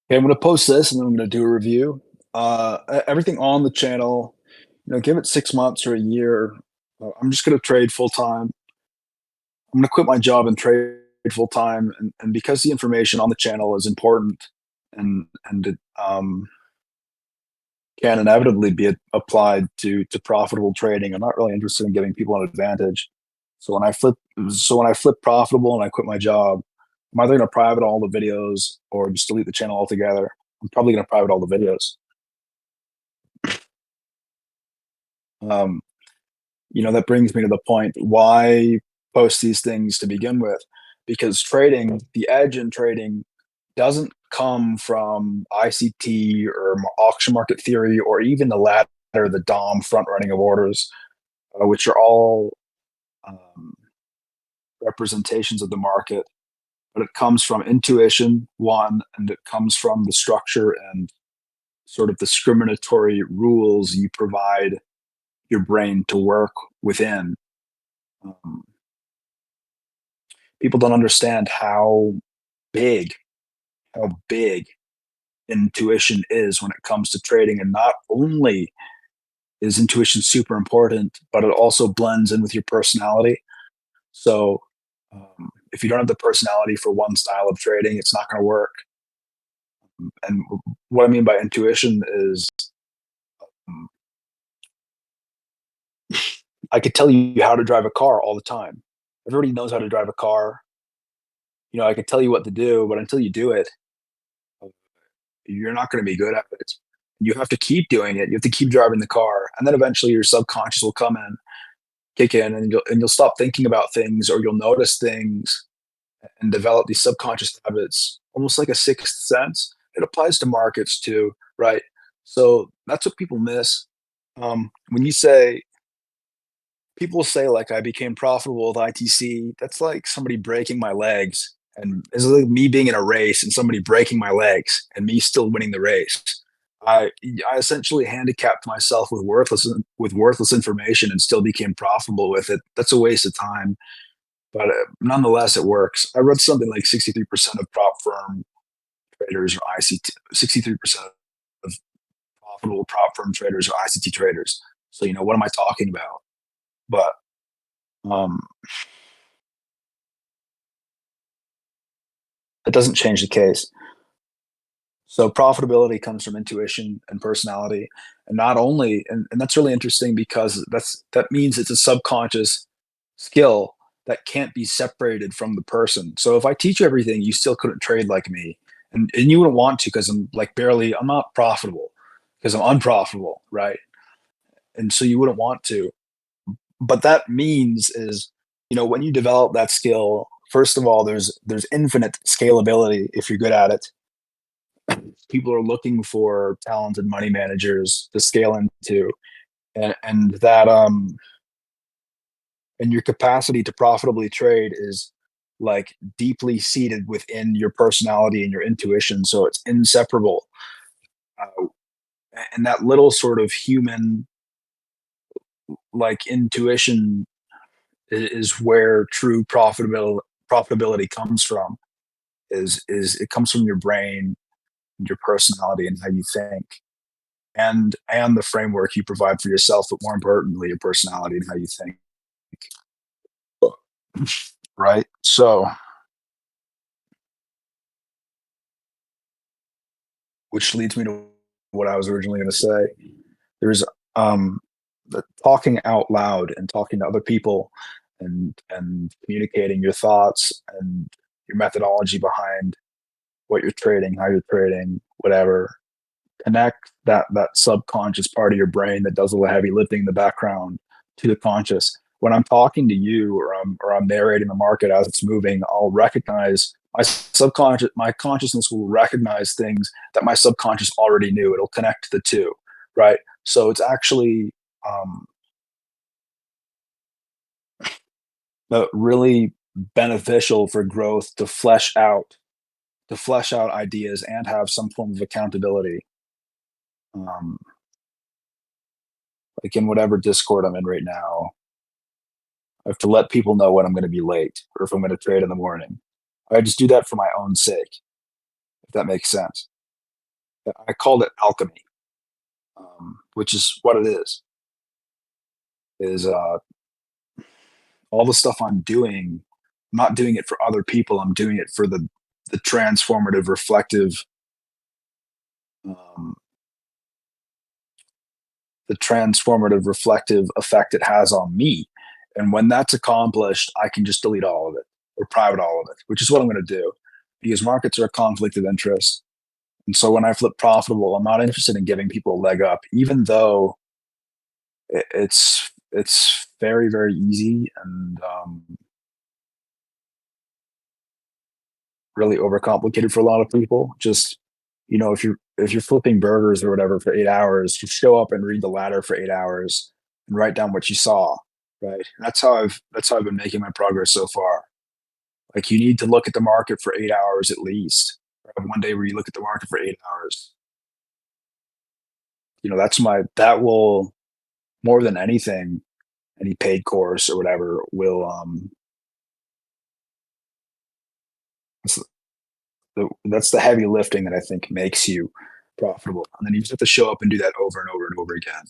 Okay, I'm gonna post this and then I'm gonna do a review. Everything on the channel, give it 6 months or a year. I'm just gonna trade full time. I'm gonna quit my job and trade full time, and because the information on the channel is important and it can inevitably be applied to profitable trading. I'm not really interested in giving people an advantage. So when I flip profitable and I quit my job, I'm either gonna private all the videos or just delete the channel altogether. I'm probably gonna private all the videos. Um, that brings me to the point, why post these things to begin with? Because the edge in trading doesn't come from ICT or auction market theory or even the latter, the DOM front running of orders, which are all um, representations of the market. But it comes from intuition, one, and it comes from the structure and sort of discriminatory rules you provide your brain to work within. Um, People don't understand big, how big intuition is when it comes to trading. And not only is intuition super important, but it also blends in with your personality. So if you don't have the personality for one style of trading, it's not going to work. And what I mean by intuition is um, I could tell you how to drive a car all the time. Everybody knows how to drive a car. I could tell you what to do, but until you do it, you're not going to be good at it. You have to keep doing it. You have to keep driving the car, and then eventually your subconscious will come in, kick in, and you'll stop thinking about things, or you'll notice things and develop these subconscious habits, almost like a sixth sense. It applies to markets too, right? So that's what people miss. When you say People say like I became profitable with ITC, that's like somebody breaking my legs. And it's like me being in a race and somebody breaking my legs and me still winning the race. I essentially handicapped myself with worthless information and still became profitable with it. That's a waste of time, but nonetheless, it works. I read something like 63% of prop firm traders are ICT. 63% of profitable prop firm traders are ICT traders. So what am I talking about? But um, it doesn't change the case. So profitability comes from intuition and personality, and not only, and that's really interesting because that means it's a subconscious skill that can't be separated from the person. So if I teach you everything, you still couldn't trade like me, and you wouldn't want to because I'm not profitable because I'm unprofitable, right? And so you wouldn't want to. But that means is, when you develop that skill, first of all, there's infinite scalability if you're good at it. People are looking for talented money managers to scale into, and that and your capacity to profitably trade is like deeply seated within your personality and your intuition, so it's inseparable. uh, and that little sort of human like intuition is where true profitability comes from. Is it comes from your brain, your personality, and how you think, and the framework you provide for yourself, but more importantly, your personality and how you think. Right. So, which leads me to what I was originally going to say. There's the talking out loud and talking to other people and communicating your thoughts and your methodology behind what you're trading, how you're trading, whatever. Connect that subconscious part of your brain that does all the heavy lifting in the background to the conscious. When I'm talking to you, or I'm narrating the market as it's moving, I'll recognize my consciousness will recognize things that my subconscious already knew. It'll connect the two, right? So it's actually um, really beneficial for growth to flesh out ideas and have some form of accountability. Um, like in whatever Discord I'm in right now, I have to let people know when I'm going to be late or if I'm going to trade in the morning. I just do that for my own sake, if that makes sense. I called it alchemy, which is what it is, all the stuff I'm doing, I'm not doing it for other people, I'm doing it for the transformative, reflective, um, the transformative, reflective effect it has on me. And when that's accomplished, I can just delete all of it or private all of it, which is what I'm going to do because markets are a conflict of interest. And so when I flip profitable, I'm not interested in giving people a leg up, even though it's very very easy and really overcomplicated for a lot of people. Just if you're flipping burgers or whatever for 8 hours, you show up and read the ladder for 8 hours and write down what you saw. Right. And that's how I've been making my progress so far. Like you need to look at the market for 8 hours at least. Have one day where you look at the market for 8 hours. That will more than anything, any paid course or whatever will that's that's the heavy lifting that I think makes you profitable. And then you just have to show up and do that over and over and over again.